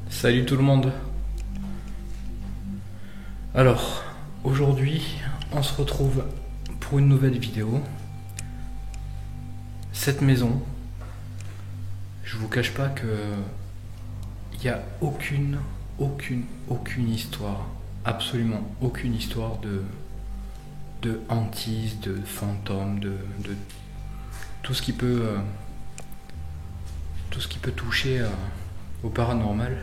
Salut tout le monde. Alors, aujourd'hui, on se retrouve pour une nouvelle vidéo. Cette maison, je vous cache pas que il n'y a aucune histoire, absolument aucune histoire de hantise, de fantôme, de tout ce qui peut toucher au paranormal.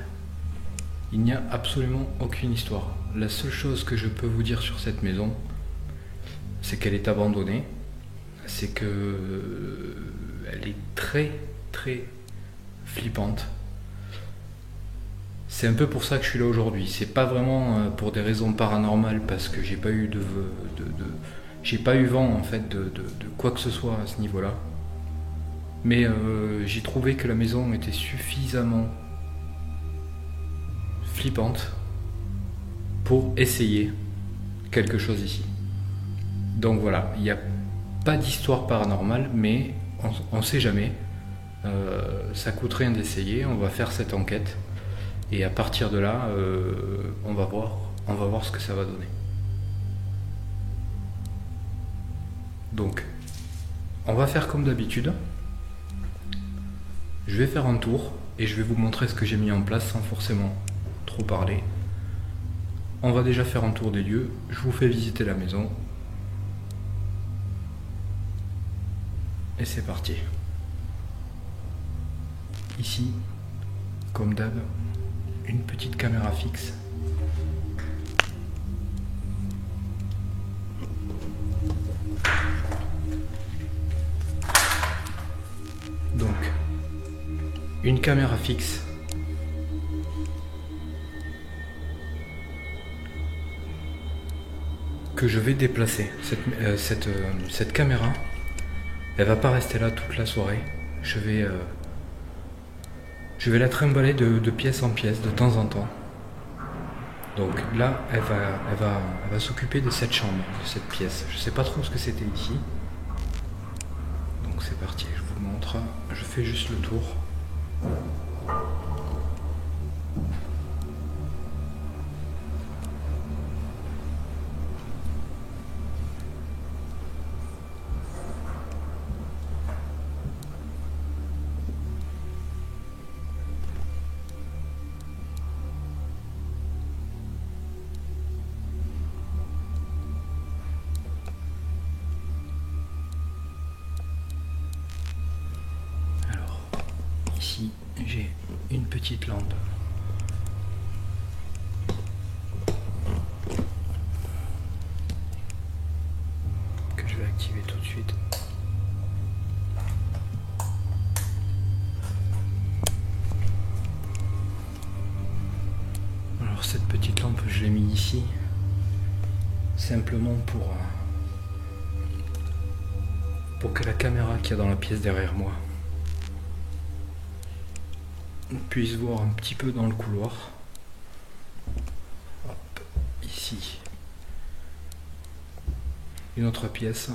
Il n'y a absolument aucune histoire. La seule chose que je peux vous dire sur cette maison, c'est qu'elle est abandonnée. C'est que elle est très flippante. C'est un peu pour ça que je suis là aujourd'hui. C'est pas vraiment pour des raisons paranormales, parce que j'ai pas eu j'ai pas eu vent en fait de quoi que ce soit à ce niveau-là. Mais j'ai trouvé que la maison était suffisamment flippante pour essayer quelque chose ici. Donc voilà, il n'y a pas d'histoire paranormale, mais on ne sait jamais. Ça coûte rien d'essayer. On va faire cette enquête et à partir de là, on va voir ce que ça va donner. Donc, on va faire comme d'habitude. Je vais faire un tour et je vais vous montrer ce que j'ai mis en place sans forcément trop parler. On va déjà faire un tour des lieux. Je vous fais visiter la maison. Et c'est parti. Ici, comme d'hab, une petite caméra fixe. Donc, une caméra fixe que je vais déplacer. Cette caméra, elle va pas rester là toute la soirée. Je vais la trimballer de pièce en pièce de temps en temps. Donc là, elle va s'occuper de cette chambre, de cette pièce. Je sais pas trop ce que c'était ici. Donc c'est parti, je vous montre. Je fais juste le tour. j'ai une petite lampe que je vais activer tout de suite. Alors cette petite lampe, je l'ai mis ici simplement pour que la caméra qu'il y a dans la pièce derrière moi puisse voir un petit peu dans le couloir. Hop, ici une autre pièce.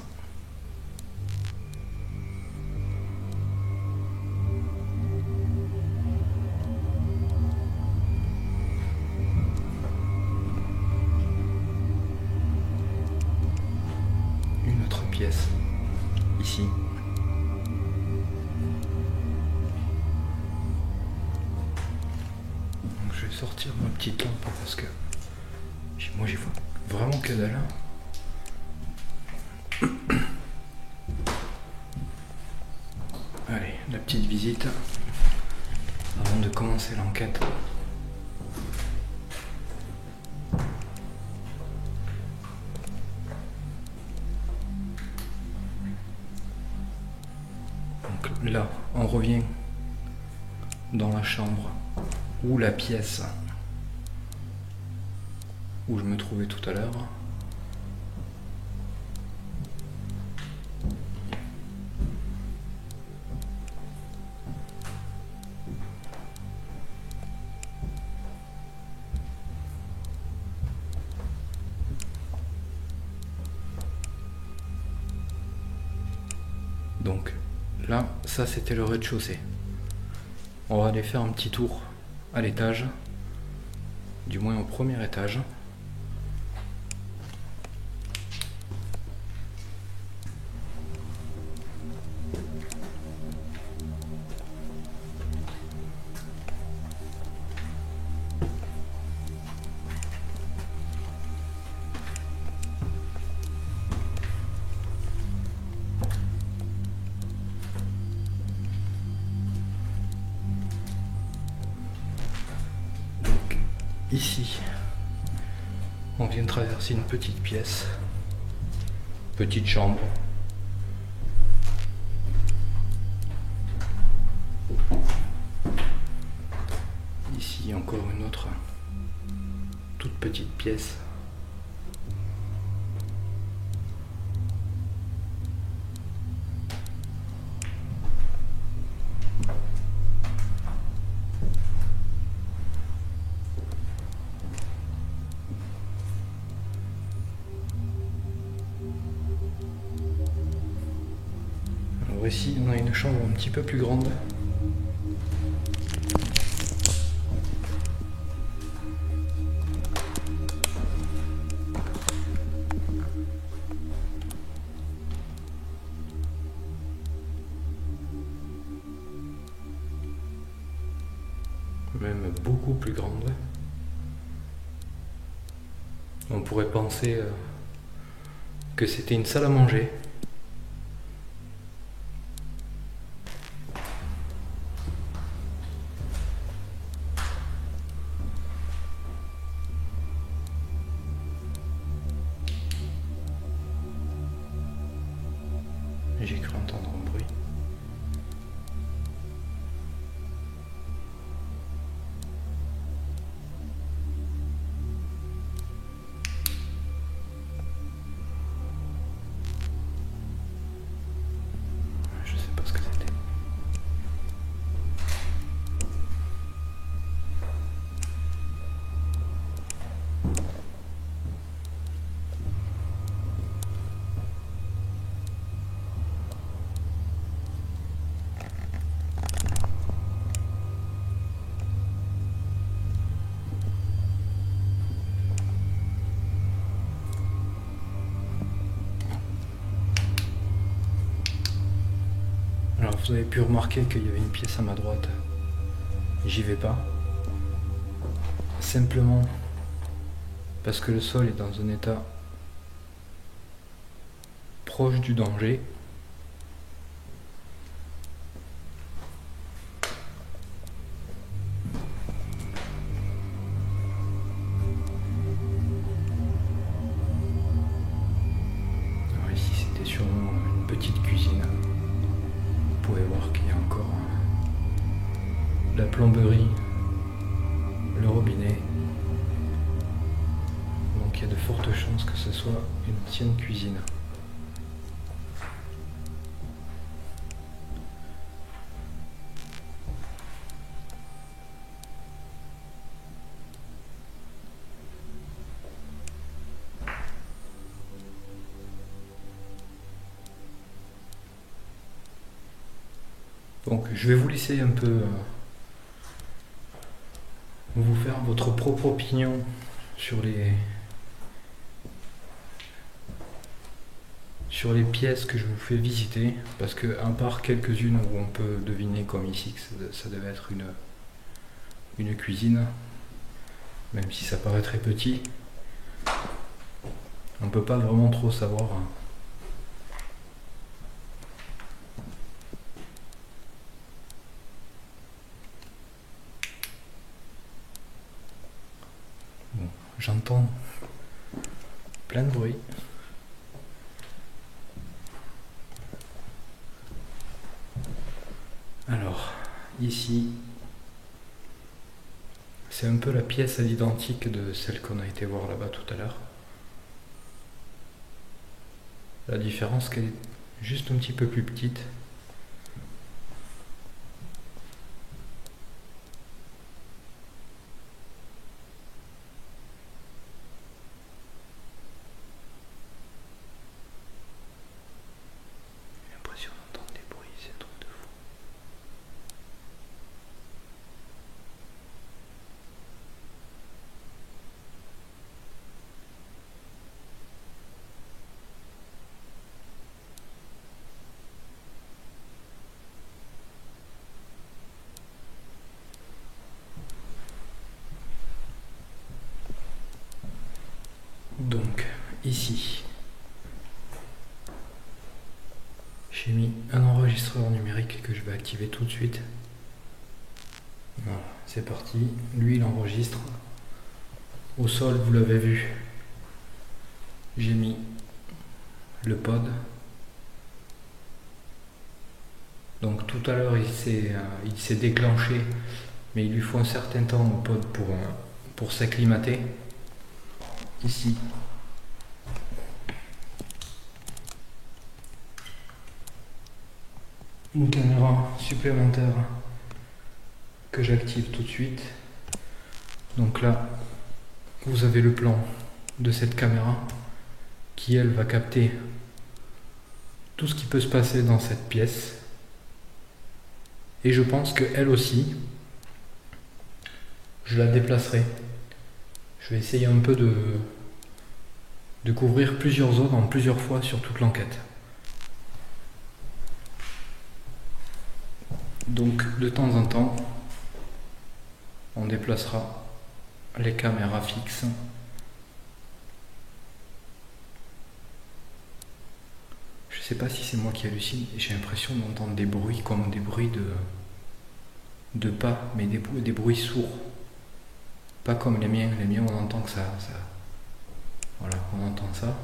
Une autre pièce ici. Donc je vais sortir ma petite lampe parce que moi j'y vois vraiment que dalle. Allez, la petite visite avant de commencer l'enquête. Donc là, on revient dans la chambre ou la pièce où je me trouvais tout à l'heure. Donc là, ça c'était le rez-de-chaussée. On va aller faire un petit tour à l'étage, du moins au premier étage. Ici, on vient de traverser une petite pièce, petite chambre. Ici, encore une autre toute petite pièce. Alors ici, on a une chambre un petit peu plus grande. Même beaucoup plus grande. On pourrait penser que c'était une salle à manger. J'ai cru entendre un bruit. Je sais pas ce que c'était. Alors vous avez pu remarquer qu'il y avait une pièce à ma droite. J'y vais pas. Simplement parce que le sol est dans un état proche du danger. la plomberie, le robinet. Donc il y a de fortes chances que ce soit une ancienne cuisine. Donc je vais vous laisser un peu vous faire votre propre opinion sur les pièces que je vous fais visiter, parce que à part quelques-unes où on peut deviner comme ici que ça devait être une cuisine, même si ça paraît très petit, on peut pas vraiment trop savoir. Bon, j'entends plein de bruit. Alors, ici, c'est un peu la pièce à l'identique de celle qu'on a été voir là-bas tout à l'heure. La différence qu'elle est juste un petit peu plus petite. J'ai l'impression d'entendre des bruits, c'est un truc de fou. Donc, ici, j'ai mis un enregistreur numérique que je vais activer tout de suite. Voilà, c'est parti. Lui, il enregistre. Au sol, vous l'avez vu, j'ai mis le pod. Donc tout à l'heure, il s'est déclenché, mais il lui faut un certain temps au pod pour s'acclimater. Ici, une caméra supplémentaire que j'active tout de suite. Donc là, vous avez le plan de cette caméra qui, elle, va capter tout ce qui peut se passer dans cette pièce. Et je pense qu'elle aussi, je la déplacerai. Je vais essayer un peu de couvrir plusieurs zones en plusieurs fois sur toute l'enquête. Donc de temps en temps, on déplacera les caméras fixes. Je sais pas si c'est moi qui hallucine, j'ai l'impression d'entendre des bruits comme des bruits de pas, mais des bruits sourds. Pas comme les miens. Les miens, on entend que ça. Voilà, on entend ça.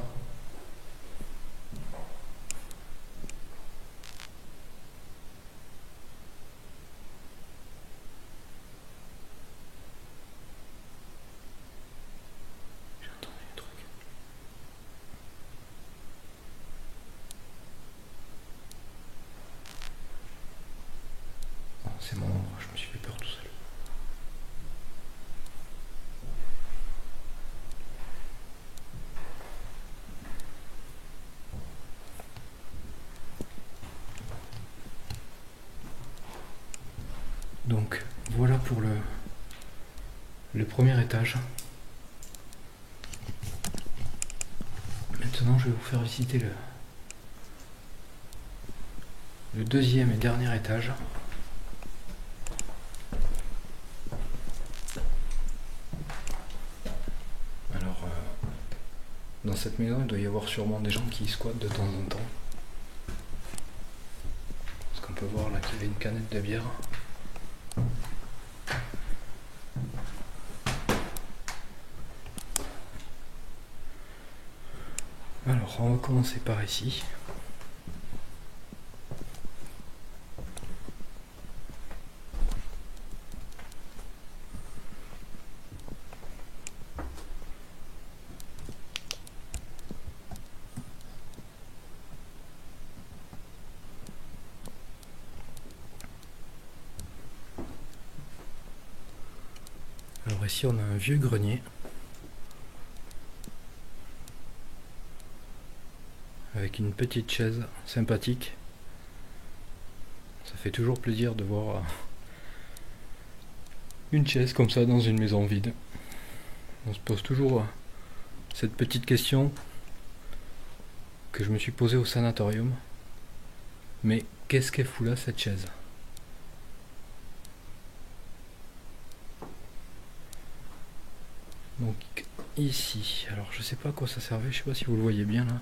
J'ai entendu un truc. Oh, c'est mon ombre, je me suis fait peur tout seul. Donc voilà pour le premier étage. Maintenant je vais vous faire visiter le deuxième et dernier étage. Alors dans cette maison il doit y avoir sûrement des gens qui squattent de temps en temps. Parce qu'on peut voir là qu'il y avait une canette de bière. Alors on va commencer par ici. Alors ici on a un vieux grenier avec une petite chaise sympathique. Ça fait toujours plaisir de voir une chaise comme ça dans une maison vide. On se pose toujours cette petite question que je me suis posée au sanatorium. Mais qu'est-ce qu'elle fout là, cette chaise? Donc ici, alors je sais pas à quoi ça servait, je sais pas si vous le voyez bien là.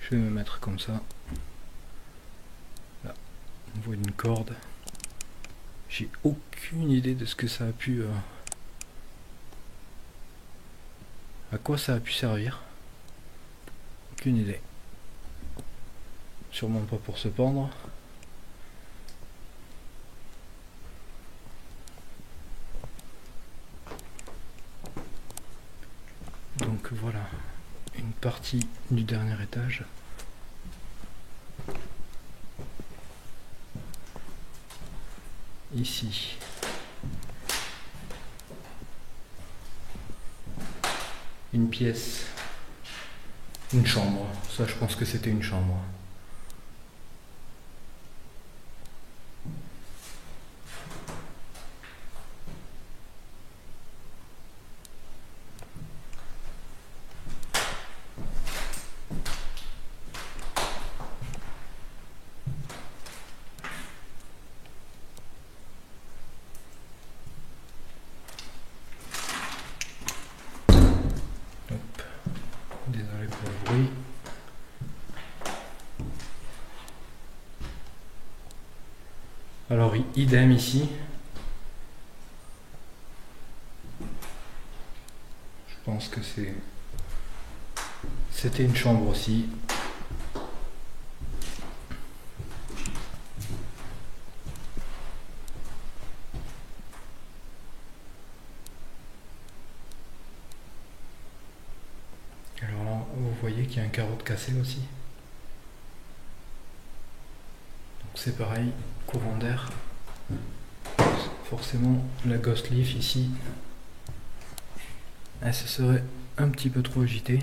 Je vais me mettre comme ça. Là, on voit une corde. J'ai aucune idée de ce que ça a pu... à quoi ça a pu servir. Aucune idée. Sûrement pas pour se pendre. Donc voilà, une partie du dernier étage. Ici. Une pièce. Une chambre. Ça, je pense que c'était une chambre. Désolé pour le bruit. Alors idem ici. Je pense que c'était une chambre aussi. Alors là, vous voyez qu'il y a un carreau de cassé aussi. Donc c'est pareil, courant d'air. Forcément, la ghost leaf ici, elle se serait un petit peu trop agitée.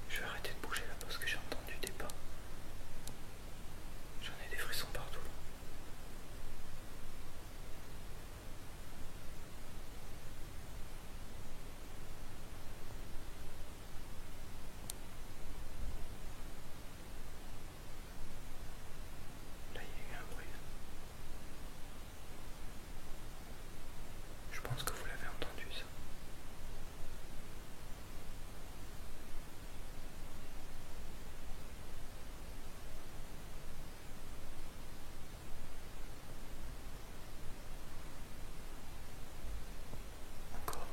Je vais arrêter de bouger là parce que j'ai entendu des pas. J'en ai des frissons partout. Là, il y a eu un bruit. Je pense que vous l'avez entendu ça. Encore.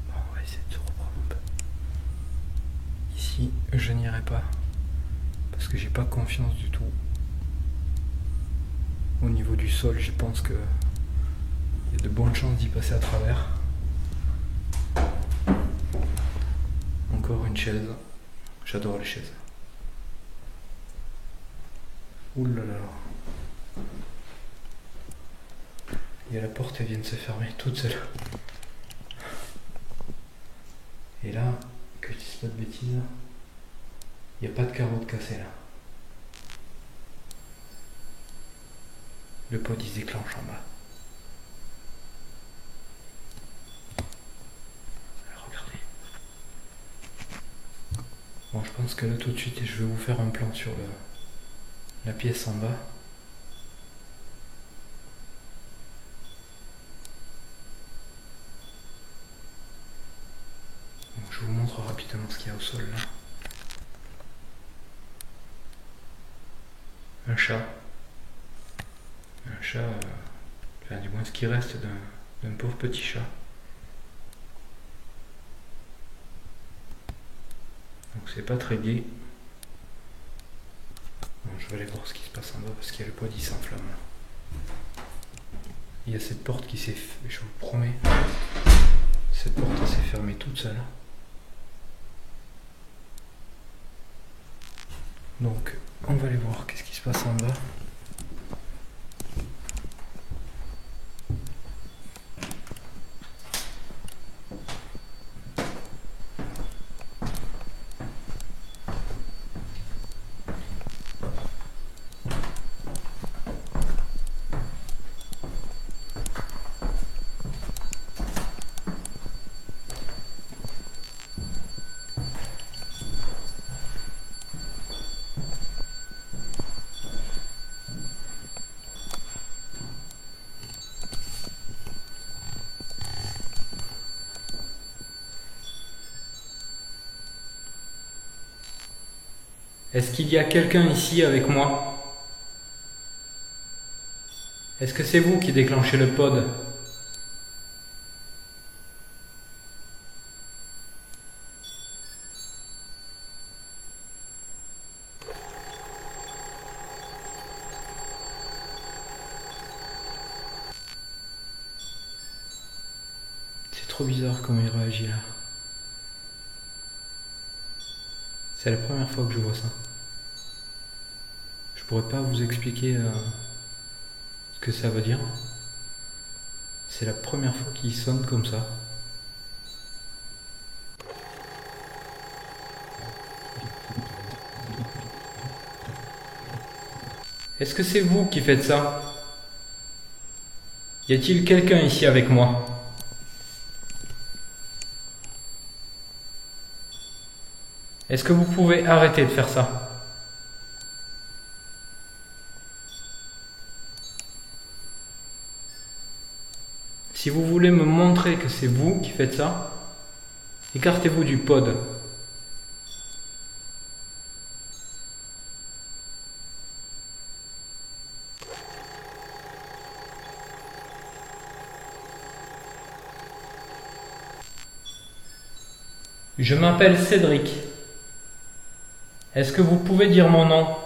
Bon, on va essayer de se reprendre un peu. Ici, je n'irai pas parce que j'ai pas confiance du tout. Au niveau du sol, je pense que il y a de bonnes chances d'y passer à travers. Encore une chaise. J'adore les chaises. Ouh là là. Et la porte, elle vient de se fermer toute seule. Et là, que je dise pas de bêtises, il n'y a pas de carreau de cassé là. Le pod il se déclenche en bas. Alors, regardez. Bon, je pense que là tout de suite je vais vous faire un plan sur la pièce en bas. Donc, je vous montre rapidement ce qu'il y a au sol là. Un chat. Un chat, enfin, du moins ce qui reste d'un pauvre petit chat. Donc c'est pas très gai. Bon, je vais aller voir ce qui se passe en bas parce qu'il y a le pod qui s'enflamme. Il y a cette porte qui s'est, je vous promets, cette porte s'est fermée toute seule. Donc on va aller voir qu'est-ce qui se passe en bas. Est-ce qu'il y a quelqu'un ici avec moi? Est-ce que c'est vous qui déclenchez le pod? C'est trop bizarre comment il réagit là. C'est la première fois que je vois ça. Je pourrais pas vous expliquer ce que ça veut dire. C'est la première fois qu'il sonne comme ça. Est-ce que c'est vous qui faites ça? Y a-t-il quelqu'un ici avec moi? Est-ce que vous pouvez arrêter de faire ça? Si vous voulez me montrer que c'est vous qui faites ça, écartez-vous du pod. Je m'appelle Cédric. Est-ce que vous pouvez dire mon nom?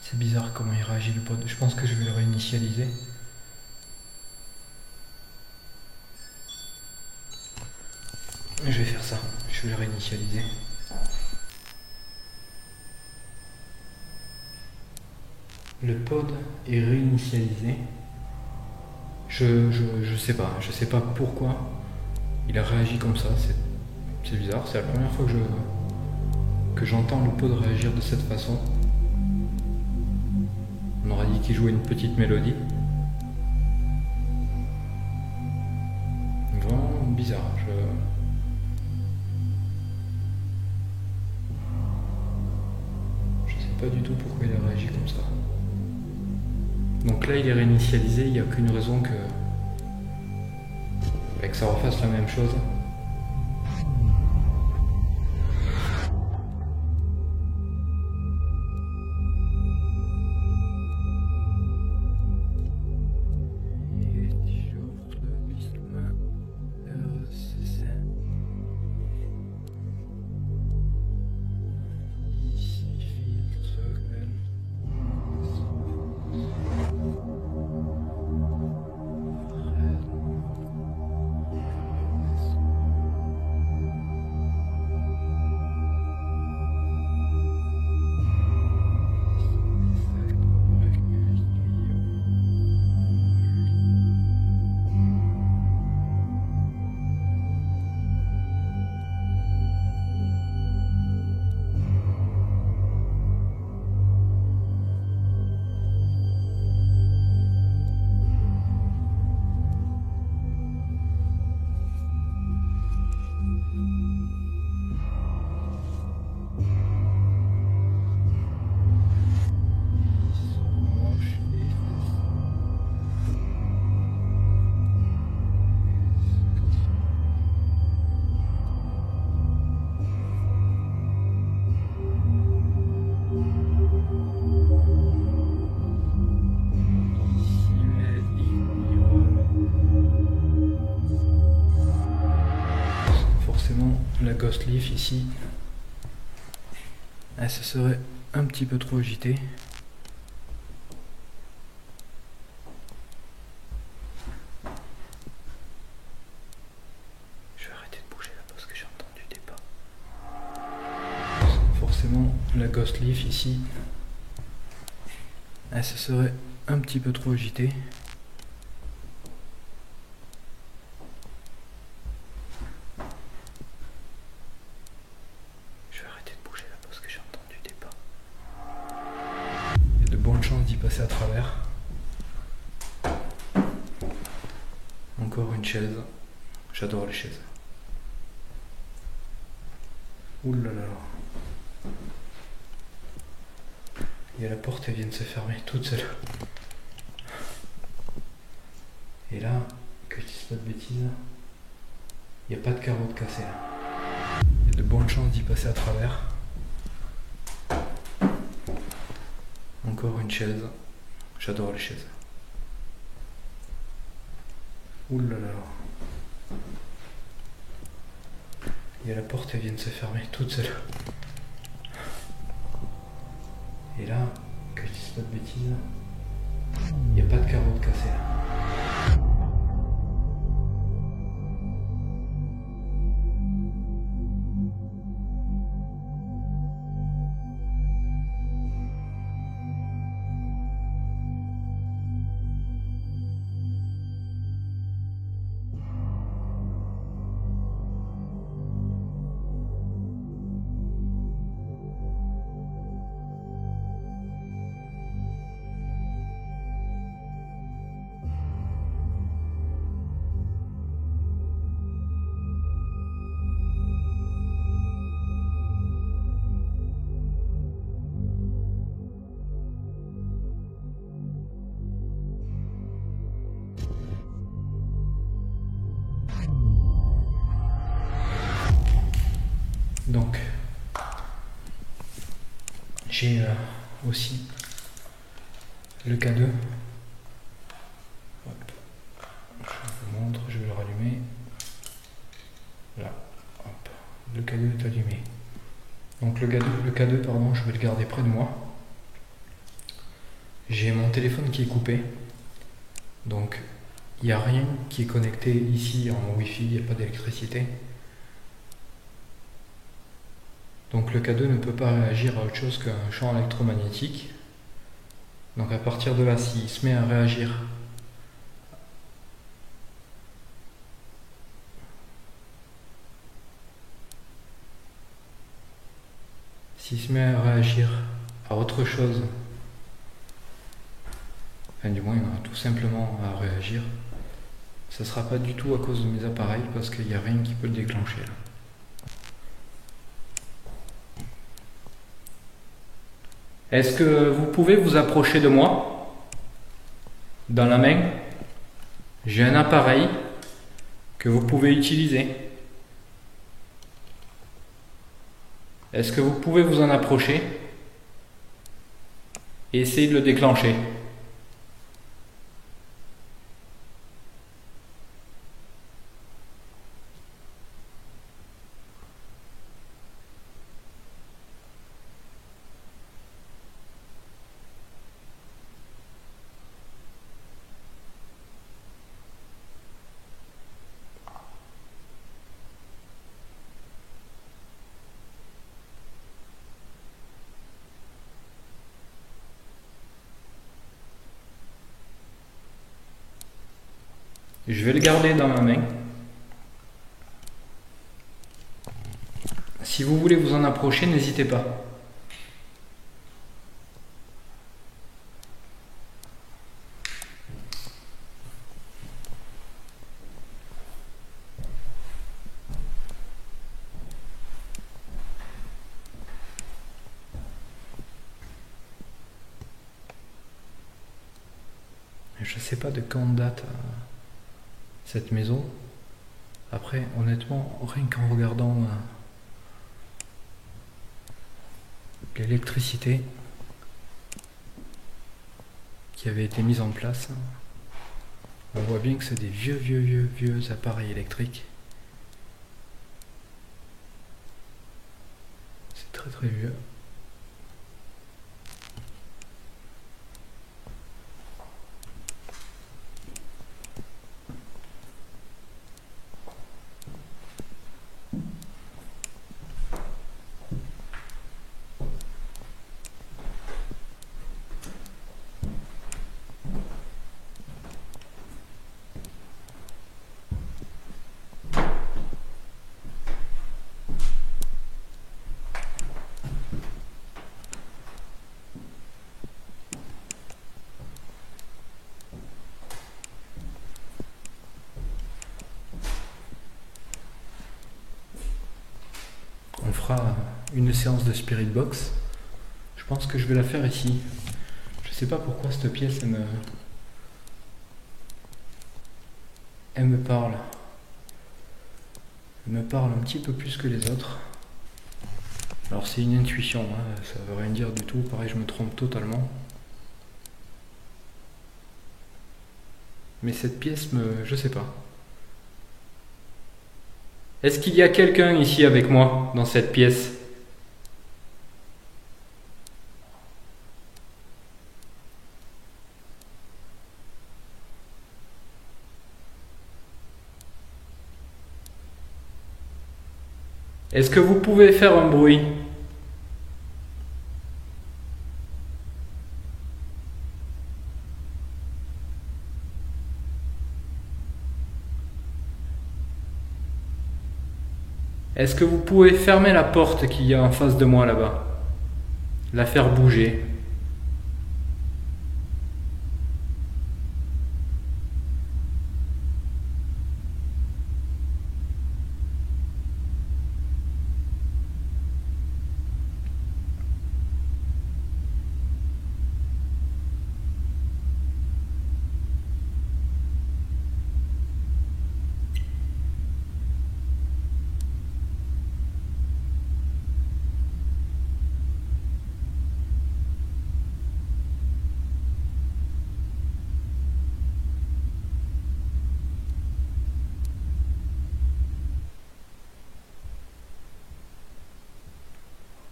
C'est bizarre comment il réagit le pod. Je pense que je vais le réinitialiser. Je vais faire ça. Je vais le réinitialiser. Le pod est réinitialisé. Je sais pas pourquoi il a réagi comme ça. C'est bizarre. C'est la première fois que j'entends le pod réagir de cette façon. On aurait dit qu'il jouait une petite mélodie. Vraiment bizarre. Je sais pas du tout pourquoi il a réagi comme ça. Donc là il est réinitialisé, il n'y a aucune raison que ça refasse la même chose. La Ghost Leaf ici, elle se serait un petit peu trop agitée. Je vais arrêter la Ghost Leaf ici, elle se serait un petit peu trop agitée. Je vais arrêter de bouger là parce que j'ai entendu des pas. Il y a de bonnes chances d'y passer à travers. Encore une chaise. J'adore les chaises. Ouh là là. Il y a la porte, elle vient de se fermer toute seule. Et là, que je dise pas de bêtises, il n'y a pas de carreau de cassé là. Il y a de bonnes chances d'y passer à travers. Encore une chaise. J'adore les chaises. Ouh là là. Il y a la porte, elle vient de se fermer toute seule. Et là, que je dise pas de bêtises, il n'y a pas de carreau de cassé là. Donc, j'ai aussi le K2. Hop. Je vous montre, je vais le rallumer. Là, hop. Le K2 est allumé. Donc le K2, pardon, je vais le garder près de moi. J'ai mon téléphone qui est coupé. Donc, il n'y a rien qui est connecté ici en Wi-Fi, il n'y a pas d'électricité. Donc le K2 ne peut pas réagir à autre chose qu'un champ électromagnétique. Donc à partir de là, s'il se met à réagir à autre chose, enfin du moins il aura tout simplement à réagir, ça ne sera pas du tout à cause de mes appareils parce qu'il n'y a rien qui peut le déclencher là. Est-ce que vous pouvez vous approcher de moi? Dans la main, j'ai un appareil que vous pouvez utiliser. Est-ce que vous pouvez vous en approcher et essayer de le déclencher? Je vais le garder dans ma main. Si vous voulez vous en approcher, n'hésitez pas. Je ne sais pas de quand date cette maison. Après, honnêtement, rien qu'en regardant l'électricité qui avait été mise en place, on voit bien que c'est des vieux appareils électriques. C'est très vieux. on fera une séance de Spirit Box. Je pense que je vais la faire ici. Je sais pas pourquoi cette pièce elle me parle. Elle me parle un petit peu plus que les autres. Alors c'est une intuition, hein, ça veut rien dire du tout, pareil je me trompe totalement. Mais cette pièce je sais pas. Est-ce qu'il y a quelqu'un ici avec moi dans cette pièce ? Est-ce que vous pouvez faire un bruit ? Est-ce que vous pouvez fermer la porte qu'il y a en face de moi là-bas ? La faire bouger ?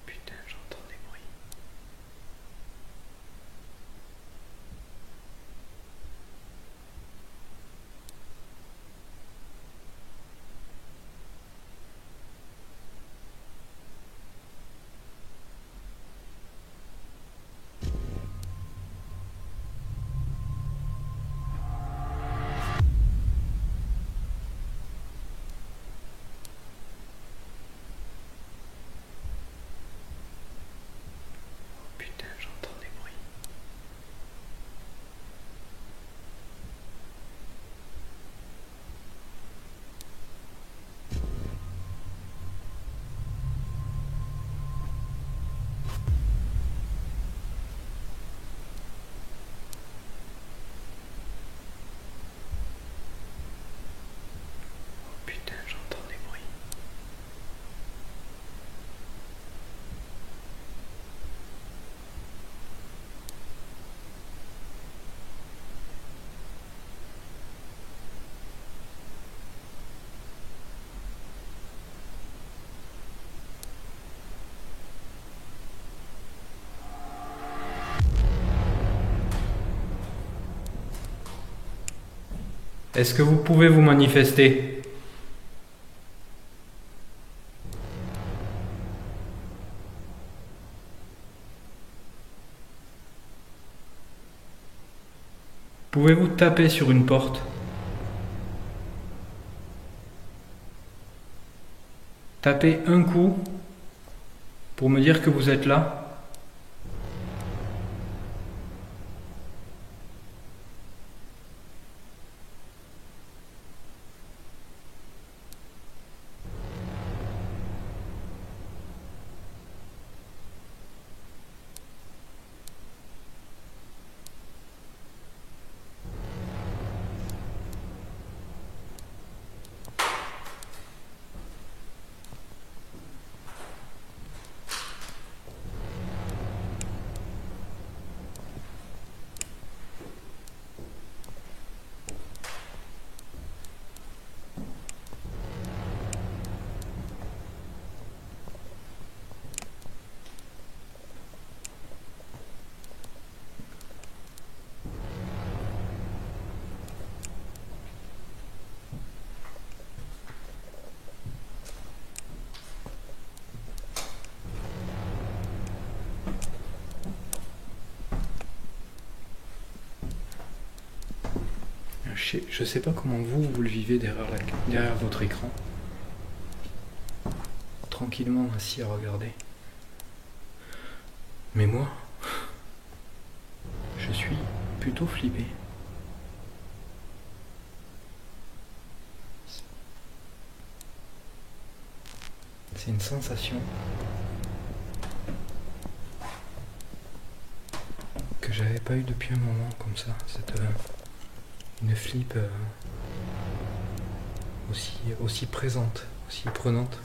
Putain, j'entends des bruits. Putain, j'entends des bruits. Putain, j'entends des bruits. Est-ce que vous pouvez vous manifester ? Pouvez-vous taper sur une porte ? Tapez un coup pour me dire que vous êtes là ? Je sais pas comment vous le vivez derrière votre écran. Tranquillement assis à regarder. Mais moi, je suis plutôt flippé. C'est une sensation que j'avais pas eu depuis un moment comme ça. Une flip aussi présente, aussi prenante.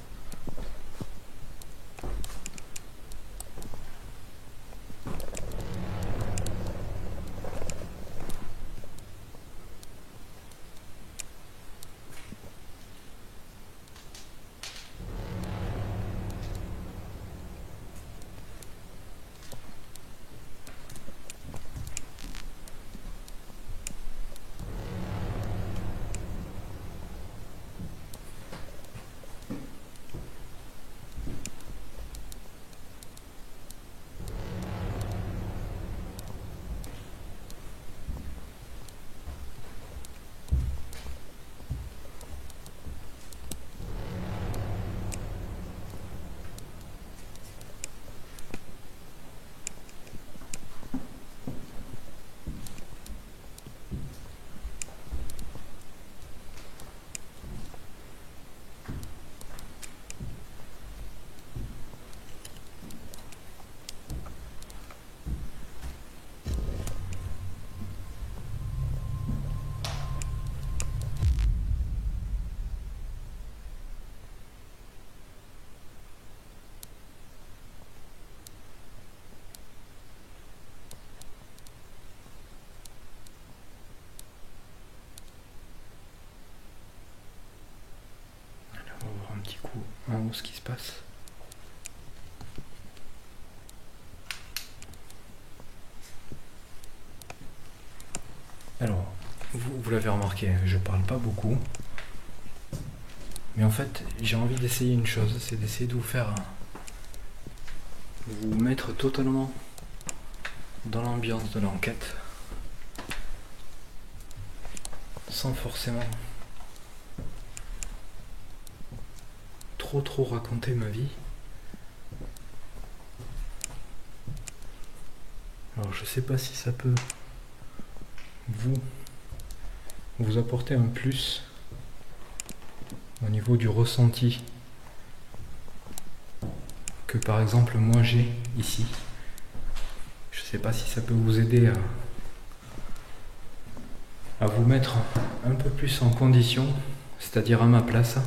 On va voir un petit coup en haut ce qui se passe. Alors, vous l'avez remarqué, je parle pas beaucoup. Mais en fait, j'ai envie d'essayer une chose, c'est d'essayer de vous mettre totalement dans l'ambiance de l'enquête, sans forcément trop raconter ma vie. Alors je sais pas si ça peut vous apporter un plus au niveau du ressenti que par exemple moi j'ai ici. Je sais pas si ça peut vous aider à vous mettre un peu plus en condition, c'est-à-dire à ma place.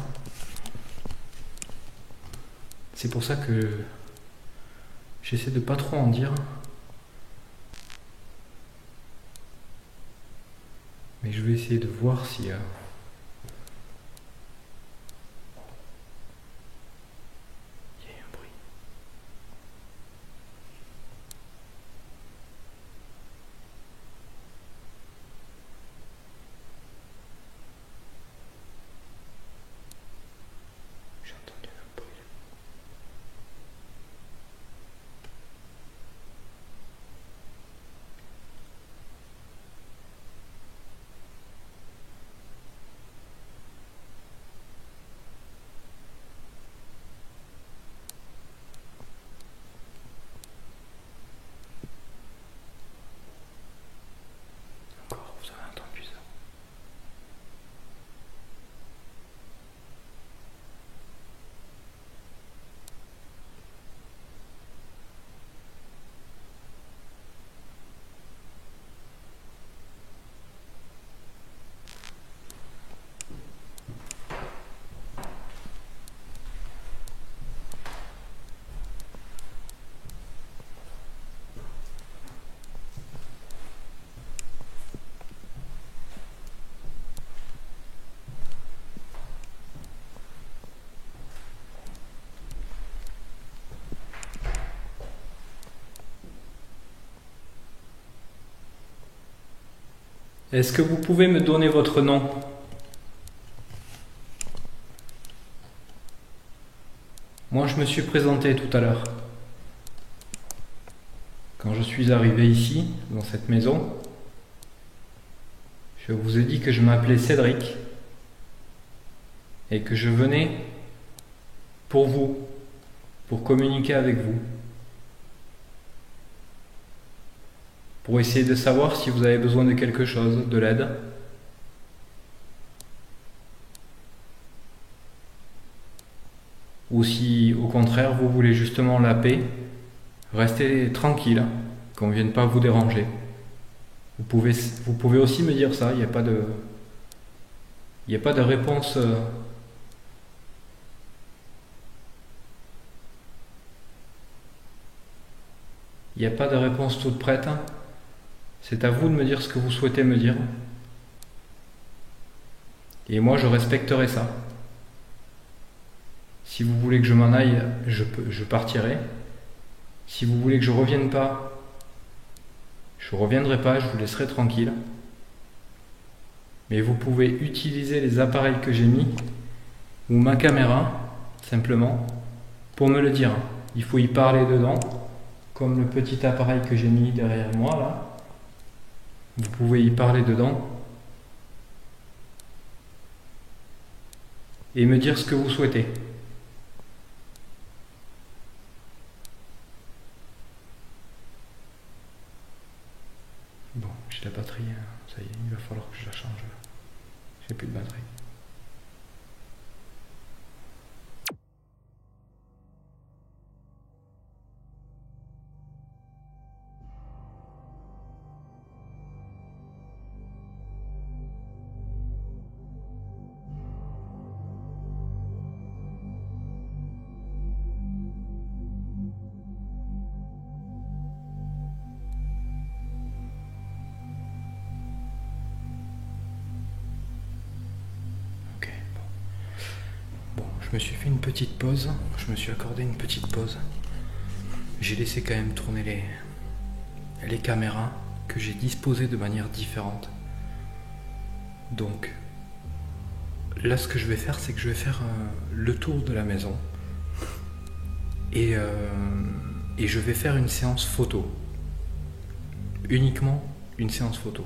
C'est pour ça que j'essaie de pas trop en dire. Mais je vais essayer de voir si... Est-ce que vous pouvez me donner votre nom? Moi, je me suis présenté tout à l'heure. Quand je suis arrivé ici, dans cette maison, je vous ai dit que je m'appelais Cédric et que je venais pour vous, pour communiquer avec vous, pour essayer de savoir si vous avez besoin de quelque chose, de l'aide. Ou si au contraire vous voulez justement la paix, restez tranquille, qu'on ne vienne pas vous déranger. Vous pouvez aussi me dire ça, il n'y a pas de réponse. Il n'y a pas de réponse toute prête. C'est à vous de me dire ce que vous souhaitez me dire. Et moi, je respecterai ça. Si vous voulez que je m'en aille, je partirai. Si vous voulez que je revienne pas, je reviendrai pas, je vous laisserai tranquille. Mais vous pouvez utiliser les appareils que j'ai mis, ou ma caméra, simplement, pour me le dire. Il faut y parler dedans, comme le petit appareil que j'ai mis derrière moi, là. Vous pouvez y parler dedans. Et me dire ce que vous souhaitez. Bon, j'ai la batterie, ça y est, il va falloir que je la change. J'ai plus de batterie. Ok, bon. Bon, je me suis fait une petite pause, je me suis accordé une petite pause. J'ai laissé quand même tourner les caméras que j'ai disposées de manière différente. Donc, là, ce que je vais faire, c'est que je vais faire le tour de la maison et je vais faire une séance photo. Uniquement une séance photo.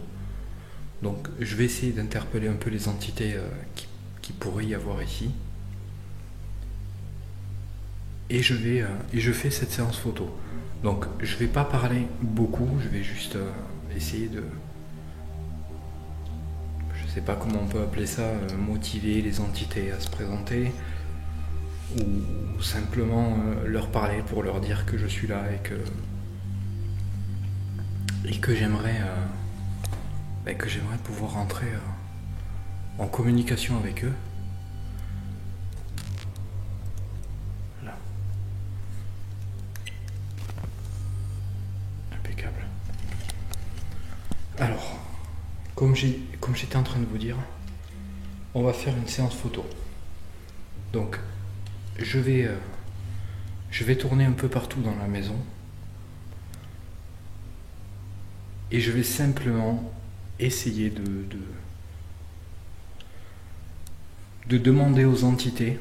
Donc, je vais essayer d'interpeller un peu les entités qui pourrait y avoir ici. Et je fais cette séance photo. Donc, je vais pas parler beaucoup, je vais juste essayer de, je sais pas comment on peut appeler ça, motiver les entités à se présenter, ou simplement leur parler pour leur dire que je suis là et que j'aimerais pouvoir rentrer en communication avec eux. Là. Impeccable. Alors, comme j'étais en train de vous dire, on va faire une séance photo. Donc, je vais tourner un peu partout dans la maison et je vais simplement essayer de demander aux entités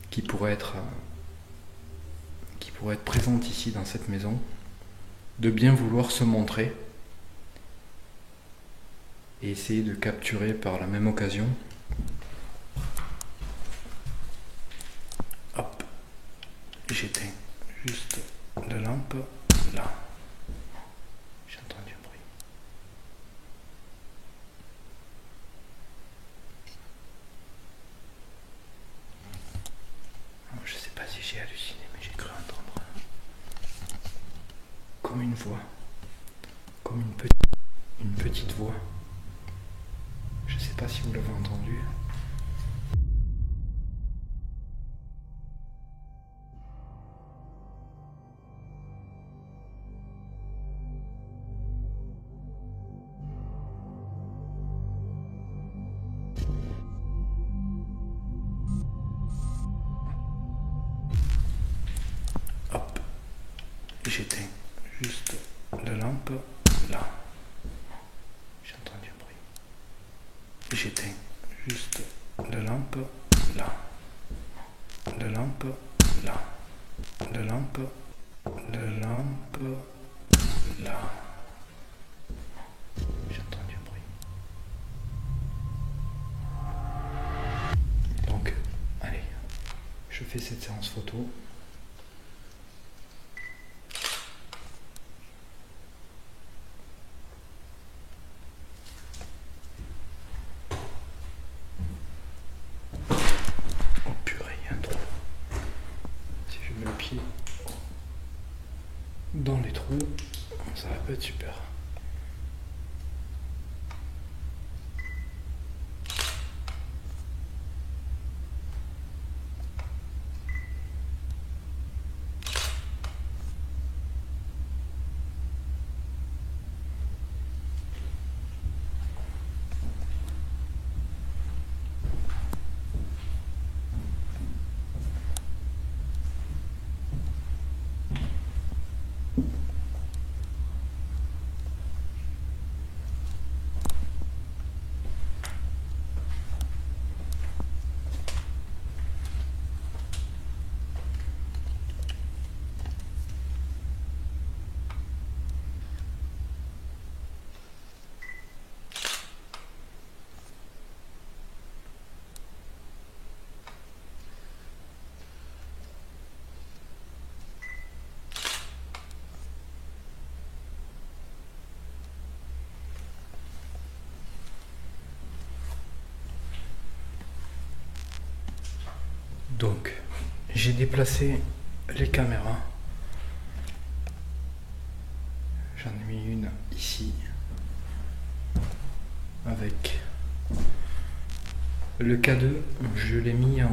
qui pourraient être présentes ici dans cette maison de bien vouloir se montrer et essayer de capturer par la même occasion. Hop, j'éteins juste la lampe là. J'ai entendu un bruit. Je sais pas si j'ai halluciné, mais j'ai cru entendre comme une voix, comme une petite voix. Je sais pas si vous l'avez entendu. Hop, j'éteins juste la lampe là. J'ai entendu un bruit. J'éteins juste la lampe là. La lampe là. La lampe. La lampe là. J'ai entendu un bruit. Donc, allez, je fais cette séance photo. Oh purée, il y a un trou. pied dans les trous, ça va pas être super. Donc, j'ai déplacé les caméras. J'en ai mis une ici avec le K2. Je l'ai mis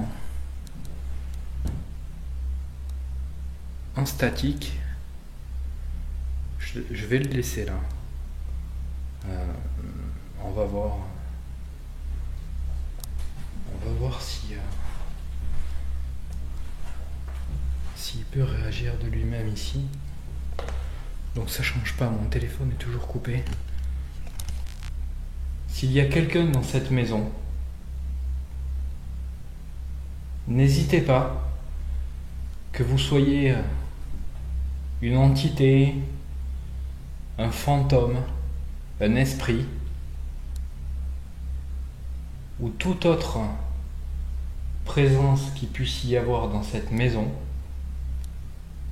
en statique. Je vais le laisser là. On va voir. On va voir si s'il peut réagir de lui-même ici. Donc ça change pas, mon téléphone est toujours coupé. S'il y a quelqu'un dans cette maison, n'hésitez pas, que vous soyez une entité, un fantôme, un esprit, ou toute autre présence qui puisse y avoir dans cette maison,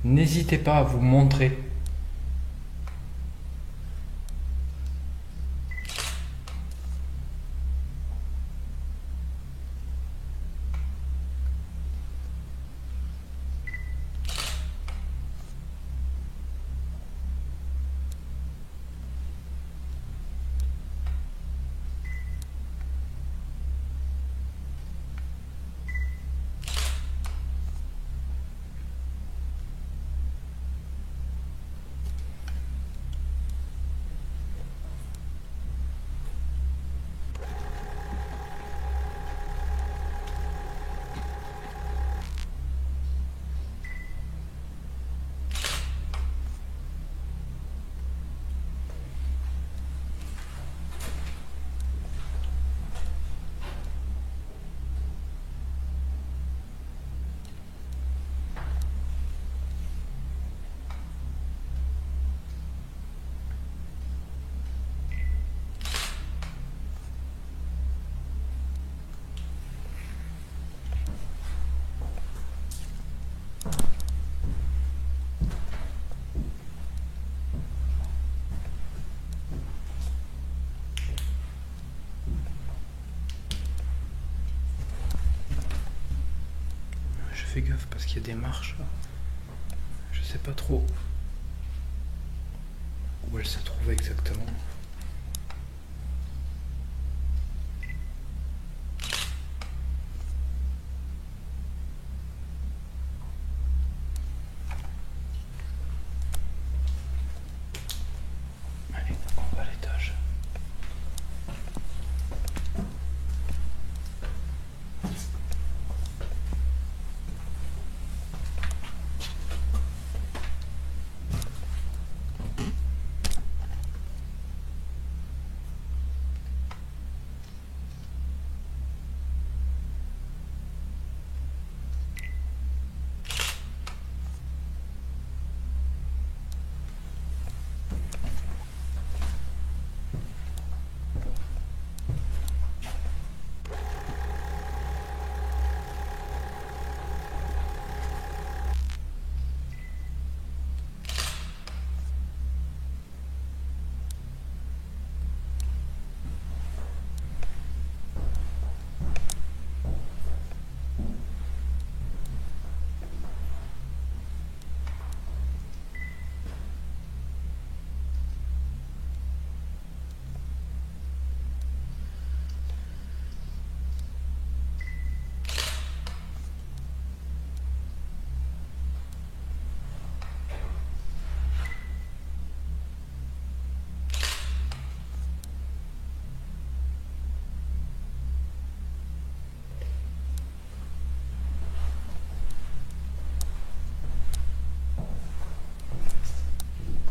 n'hésitez pas à vous montrer. Fais gaffe parce qu'il y a des marches. Je sais pas trop où elle se trouve exactement. Allez, on va à l'étage.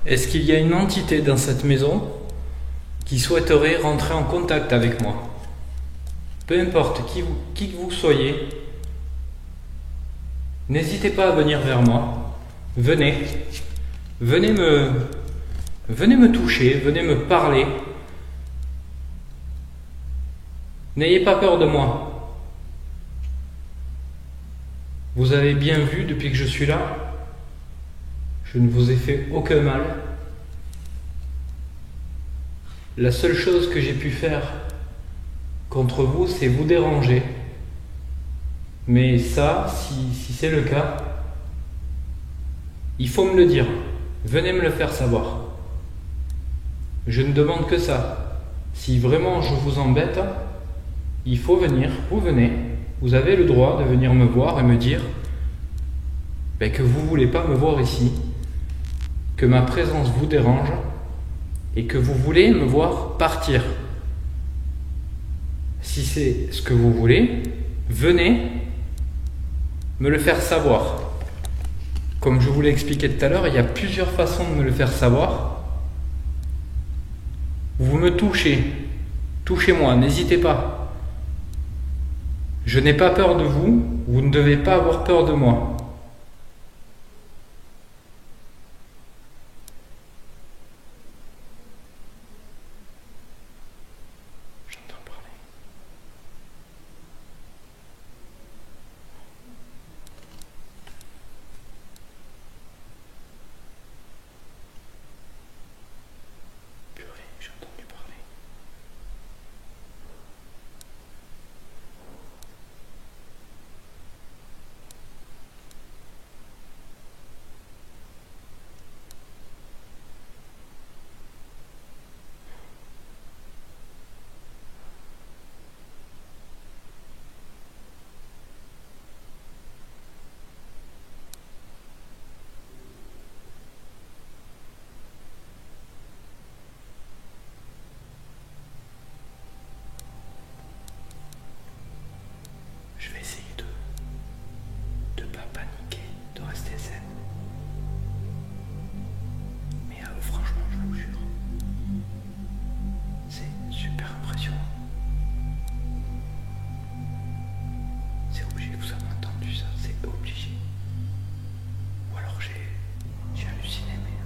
Est-ce qu'il y a une entité dans cette maison qui souhaiterait rentrer en contact avec moi? Peu importe qui que vous soyez, n'hésitez pas à venir vers moi. Venez. Venez me toucher, venez me parler. N'ayez pas peur de moi. Vous avez bien vu depuis que je suis là, je ne vous ai fait aucun mal. La seule chose que j'ai pu faire contre vous, c'est vous déranger. Mais ça, si c'est le cas, il faut me le dire. Venez me le faire savoir. Je ne demande que ça. Si vraiment je vous embête, il faut venir, vous venez. Vous avez le droit de venir me voir et me dire que vous ne voulez pas me voir ici, que ma présence vous dérange et que vous voulez me voir partir. Si c'est ce que vous voulez, venez me le faire savoir. Comme je vous l'ai expliqué tout à l'heure, il y a plusieurs façons de me le faire savoir. Vous me touchez, touchez-moi, n'hésitez pas. Je n'ai pas peur de vous, vous ne devez pas avoir peur de moi. J'entends parler. Purée, j'ai entendu parler. Je vais essayer de pas paniquer, de rester zen. Mais franchement, je vous jure, c'est super impressionnant. C'est obligé que vous avez entendu ça, c'est obligé. Ou alors j'ai halluciné, mais...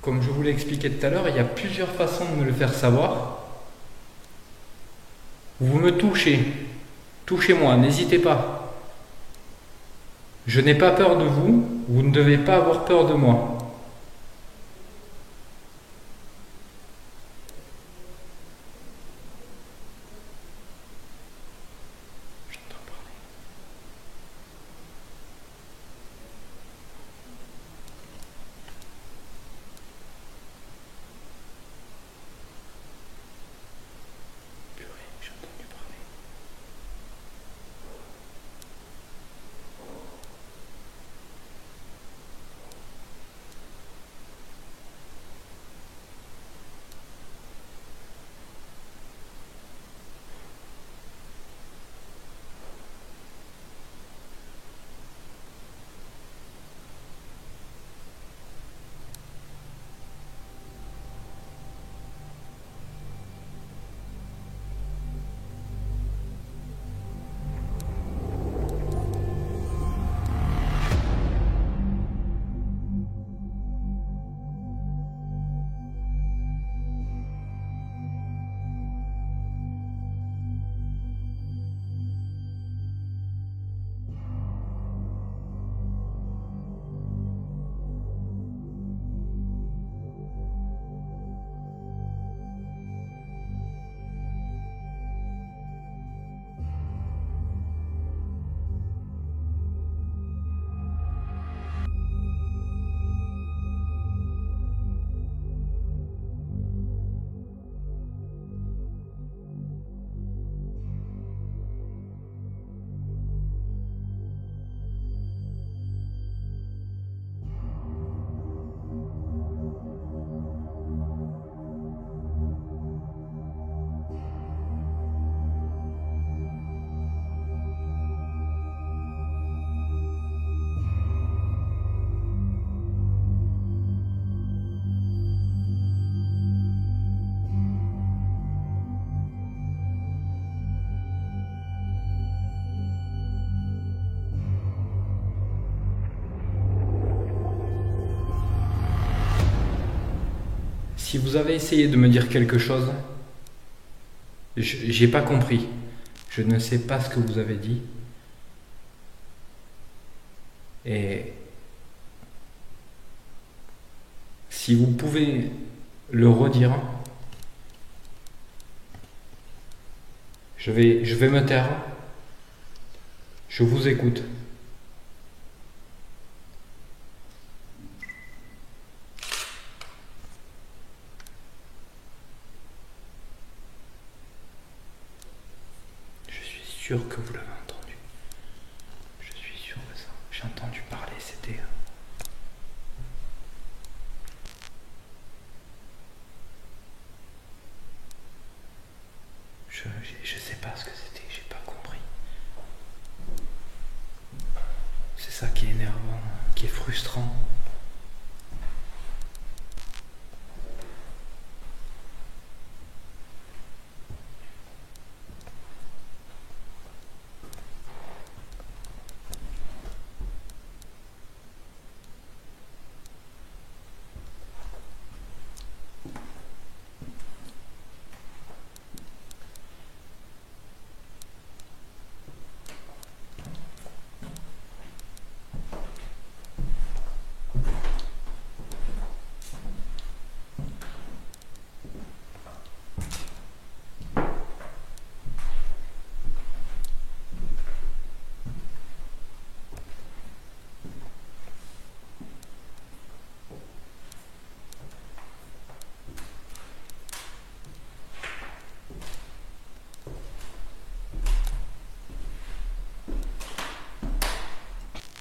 Comme je vous l'ai expliqué tout à l'heure, il y a plusieurs façons de me le faire savoir. Vous me touchez, touchez-moi, n'hésitez pas. Je n'ai pas peur de vous, vous ne devez pas avoir peur de moi. si vous avez essayé de me dire quelque chose, j'ai pas compris. Je ne sais pas ce que vous avez dit. Et si vous pouvez le redire, je vais me taire. Je vous écoute. Je suis sûr que vous l'avez entendu. Je suis sûr de ça. J'ai entendu parler, c'était... Je sais pas ce que c'était, j'ai pas compris. C'est ça qui est énervant, qui est frustrant.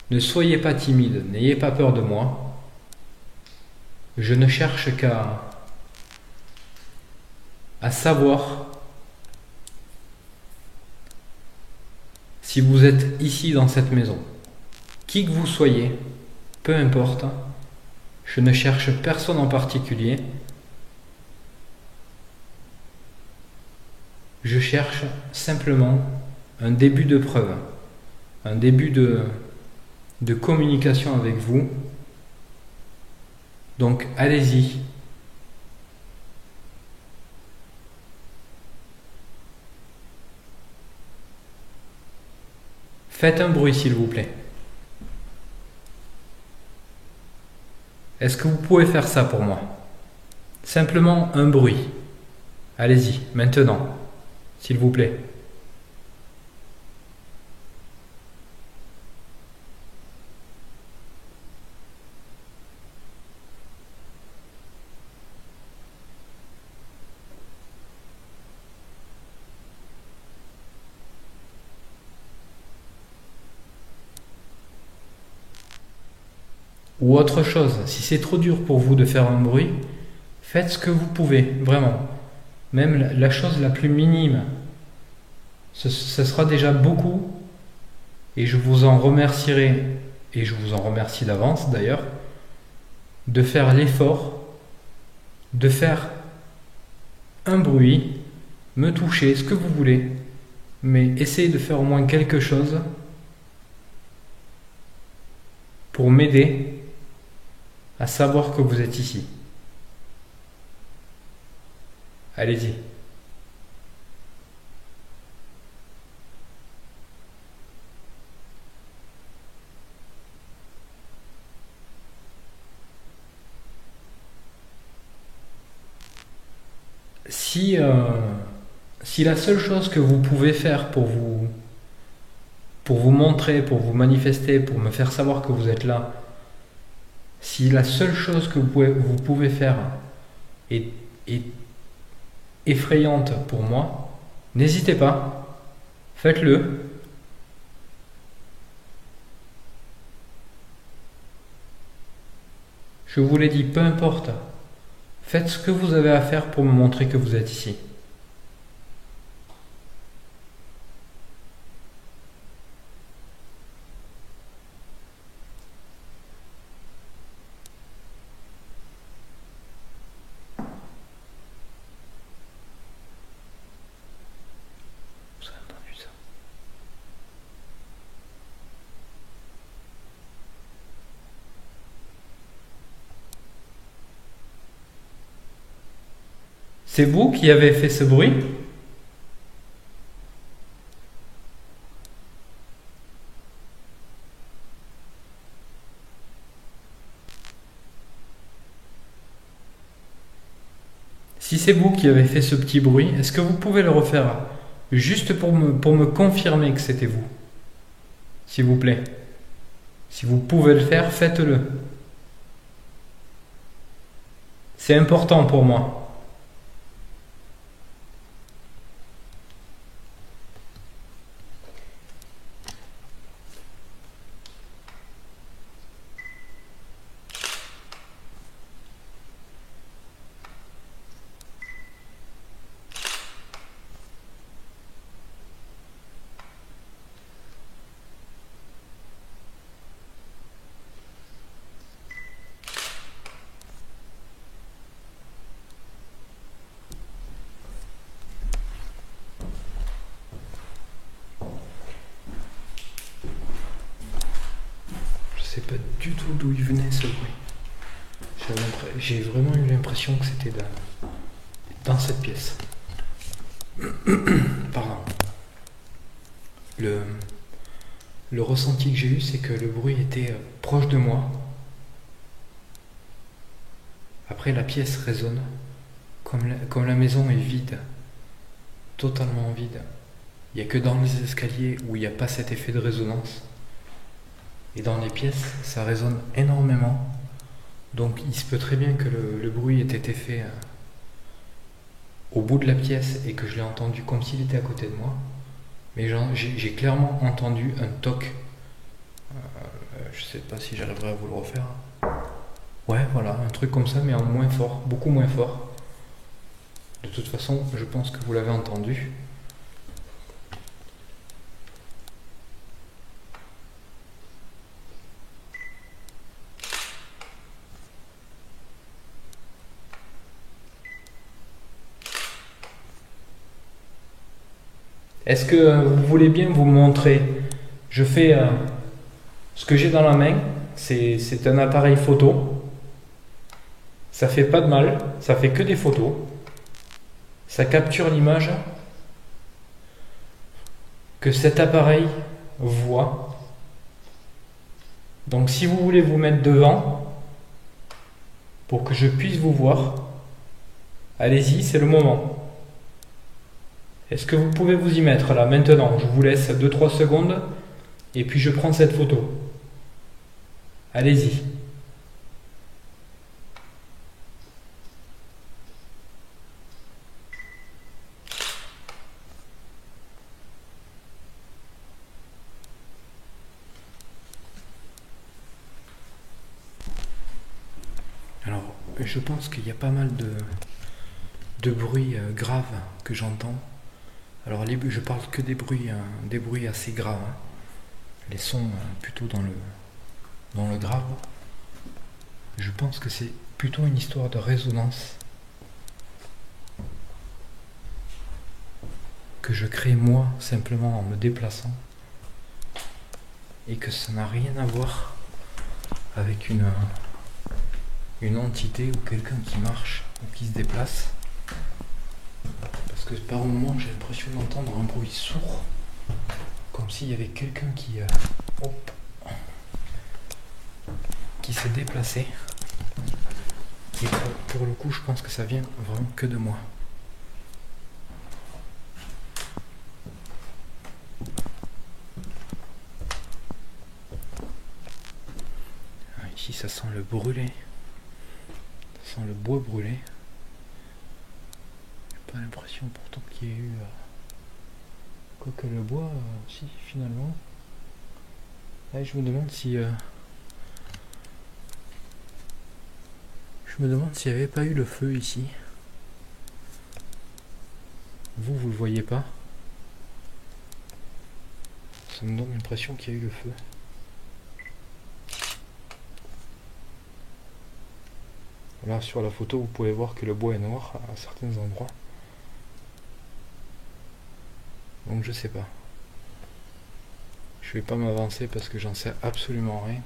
Ne soyez pas timide, n'ayez pas peur de moi. Je ne cherche à savoir si vous êtes ici dans cette maison. Qui que vous soyez, peu importe, je ne cherche personne en particulier. Je cherche simplement un début de preuve, un début de communication avec vous. Donc allez-y. Faites un bruit s'il vous plaît. Est-ce que vous pouvez faire ça pour moi? Simplement un bruit. Allez-y, maintenant, s'il vous plaît. Ou autre chose, si c'est trop dur pour vous de faire un bruit, faites ce que vous pouvez, vraiment. Même la chose la plus minime, ce sera déjà beaucoup, et je vous en remercierai, et je vous en remercie d'avance d'ailleurs, de faire l'effort, de faire un bruit, me toucher, ce que vous voulez, mais essayez de faire au moins quelque chose pour m'aider à savoir que vous êtes ici. Allez-y. Si la seule chose que vous pouvez faire pour vous montrer, pour vous manifester, pour me faire savoir que vous êtes là, si la seule chose que vous pouvez faire est effrayante pour moi, n'hésitez pas, faites-le. Je vous l'ai dit, peu importe, faites ce que vous avez à faire pour me montrer que vous êtes ici. Vous avez entendu ça? C'est vous qui avez fait ce bruit? Si c'est vous qui avez fait ce petit bruit, est-ce que vous pouvez le refaire juste pour me confirmer que c'était vous? S'il vous plaît. Si vous pouvez le faire, faites-le. C'est important pour moi. Je sais pas du tout d'où il venait ce bruit. J'ai vraiment eu l'impression que c'était dans cette pièce. Pardon. Le ressenti que j'ai eu, c'est que le bruit était proche de moi. Après, la pièce résonne. Comme la maison est vide, totalement vide. Il n'y a que dans les escaliers où il n'y a pas cet effet de résonance. Et dans les pièces, ça résonne énormément. Donc il se peut très bien que le bruit ait été fait au bout de la pièce et que je l'ai entendu comme s'il était à côté de moi. Mais j'ai clairement entendu un toc. Je sais pas si j'arriverai à vous le refaire. Ouais, voilà, un truc comme ça, mais en moins fort, beaucoup moins fort. De toute façon, je pense que vous l'avez entendu. Est-ce que vous voulez bien vous montrer? Je fais ce que j'ai dans la main, c'est un appareil photo. Ça fait pas de mal, ça fait que des photos. Ça capture l'image que cet appareil voit. Donc si vous voulez vous mettre devant pour que je puisse vous voir, allez-y, c'est le moment. Est-ce que vous pouvez vous y mettre là, maintenant? Je vous laisse 2-3 secondes et puis je prends cette photo. Allez-y. Alors, je pense qu'il y a pas mal de bruits graves que j'entends. Alors, je parle que des bruits assez graves. Hein. Les sons plutôt dans le grave. Je pense que c'est plutôt une histoire de résonance que je crée moi simplement en me déplaçant et que ça n'a rien à voir avec une entité ou quelqu'un qui marche ou qui se déplace. Parce que par moment j'ai l'impression d'entendre un bruit sourd, comme s'il y avait quelqu'un qui s'est déplacé. Et pour le coup, je pense que ça vient vraiment que de moi. Ici, ça sent le brûlé. Ça sent le bois brûlé. J'ai pas l'impression pourtant qu'il y ait eu... Quoique le bois, si, finalement. Là, je me demande si... Je me demande s'il n'y avait pas eu le feu ici. Vous le voyez pas? Ça me donne l'impression qu'il y a eu le feu. Là, sur la photo, vous pouvez voir que le bois est noir à certains endroits. Donc je sais pas. Je vais pas m'avancer parce que j'en sais absolument rien.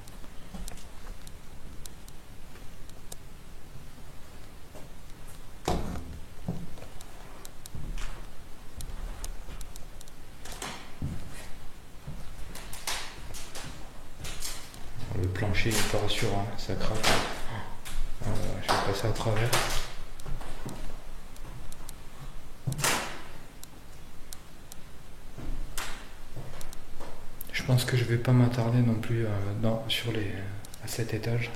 Le plancher n'est pas rassurant, ça craque. Je vais passer à travers. Je pense que je vais pas m'attarder non plus à cet étage.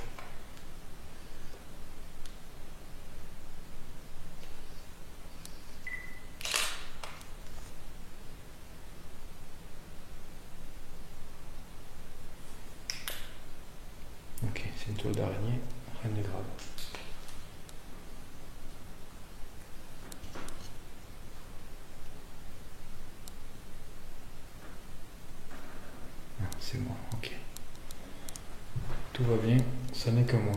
Ok, c'est une toile d'araignée, rien de grave. C'est bon, ok. Tout va bien, ça n'est que moi.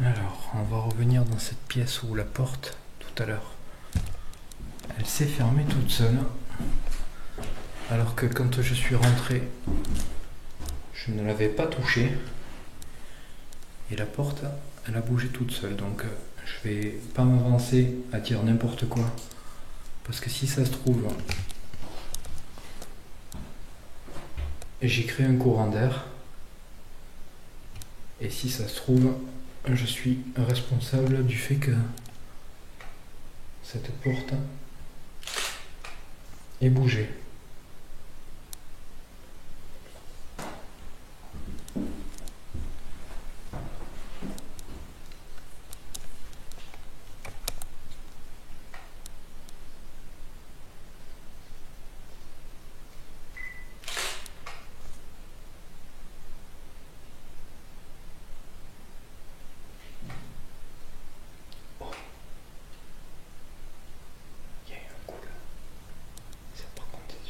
Alors, on va revenir dans cette pièce où la porte, tout à l'heure, elle s'est fermée toute seule. Alors que quand je suis rentré, je ne l'avais pas touchée. Et la porte, elle a bougé toute seule. Donc, je vais pas m'avancer à dire n'importe quoi. Parce que si ça se trouve, j'ai créé un courant d'air. Et si ça se trouve, je suis responsable du fait que cette porte ait bougé. Il y a eu un coup là. Ça par contre c'est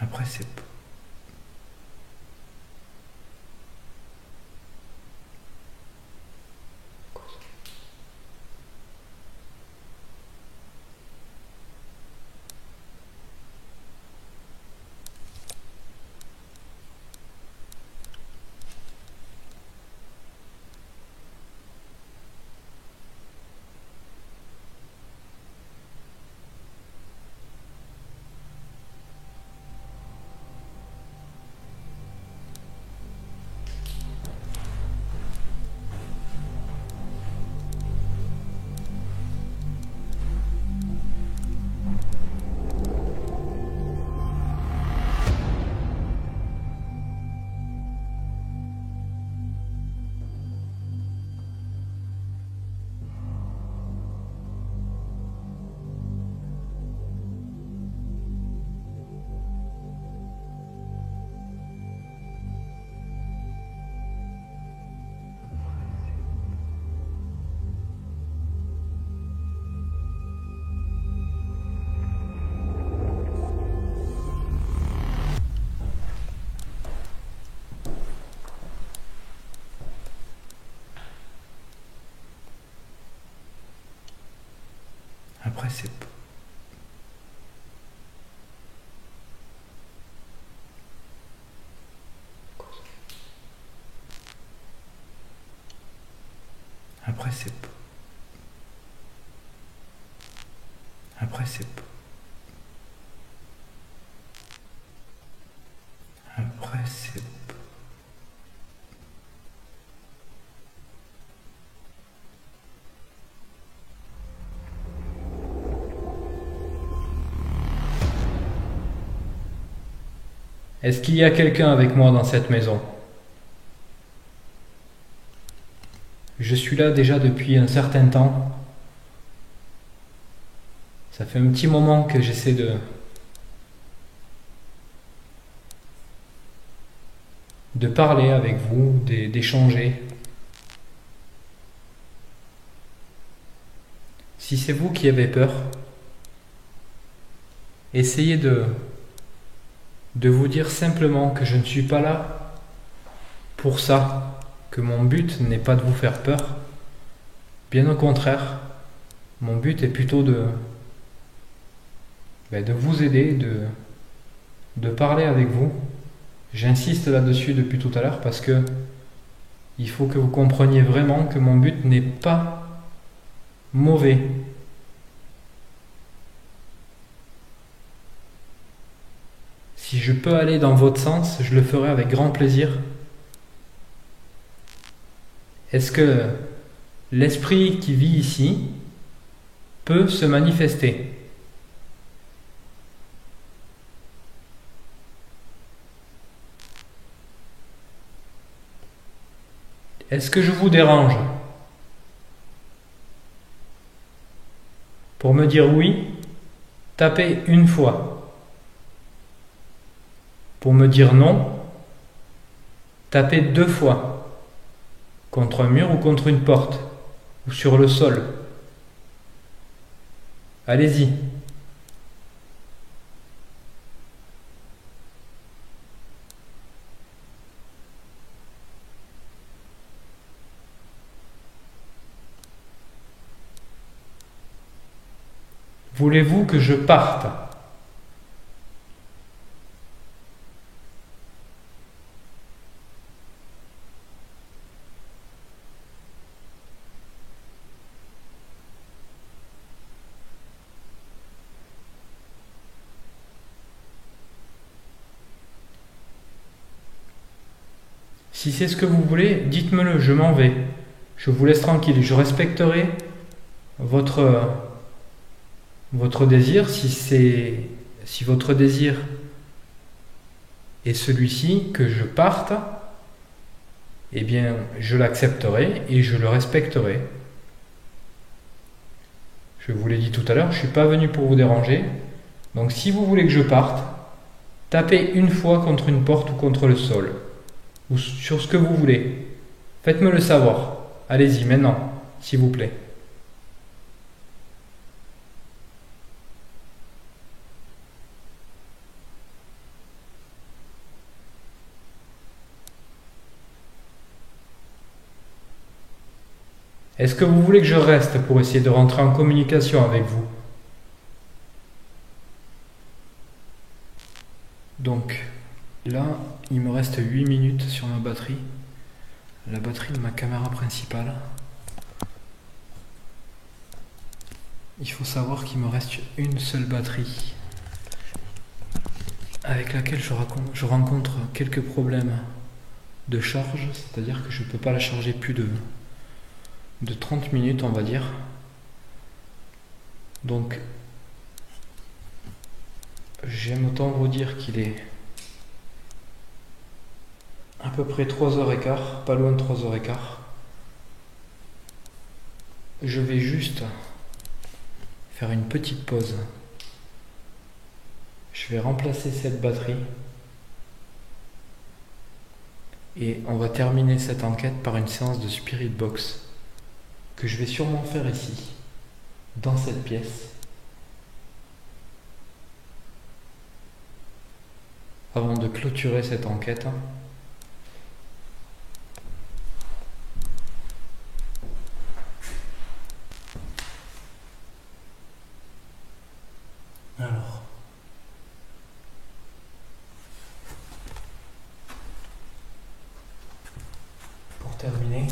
Après, c'est... Après, c'est... Après, c'est... Après, c'est... Après, c'est... Est-ce qu'il y a quelqu'un avec moi dans cette maison? Je suis là déjà depuis un certain temps. Ça fait un petit moment que j'essaie de parler avec vous, d'échanger. Si c'est vous qui avez peur, essayez de vous dire simplement que je ne suis pas là pour ça, que mon but n'est pas de vous faire peur. Bien au contraire, mon but est plutôt de vous aider, de parler avec vous. J'insiste là-dessus depuis tout à l'heure parce que il faut que vous compreniez vraiment que mon but n'est pas mauvais. Si je peux aller dans votre sens, je le ferai avec grand plaisir. Est-ce que l'esprit qui vit ici peut se manifester? Est-ce que je vous dérange? Pour me dire oui, tapez une fois. Pour me dire non, tapez 2 fois. Contre un mur ou contre une porte, ou sur le sol. Allez-y. Voulez-vous que je parte? Si c'est ce que vous voulez, dites-me-le, je m'en vais. Je vous laisse tranquille, je respecterai votre désir. Si votre désir est celui-ci, que je parte, eh bien, je l'accepterai et je le respecterai. Je vous l'ai dit tout à l'heure, je ne suis pas venu pour vous déranger. Donc si vous voulez que je parte, tapez une fois contre une porte ou contre le sol. Ou sur ce que vous voulez. Faites-me le savoir. Allez-y, maintenant, s'il vous plaît. Est-ce que vous voulez que je reste pour essayer de rentrer en communication avec vous? Donc là, il me reste 8 minutes sur ma batterie. La batterie de ma caméra principale. Il faut savoir qu'il me reste une seule batterie avec laquelle je rencontre quelques problèmes de charge, c'est-à-dire que je ne peux pas la charger plus de 30 minutes, on va dire. Donc j'aime autant vous dire qu'il est à peu près 3h15, pas loin de 3h15. Je vais juste faire une petite pause. Je vais remplacer cette batterie et on va terminer cette enquête par une séance de Spirit Box que je vais sûrement faire ici, dans cette pièce, avant de clôturer cette enquête. Alors, pour terminer,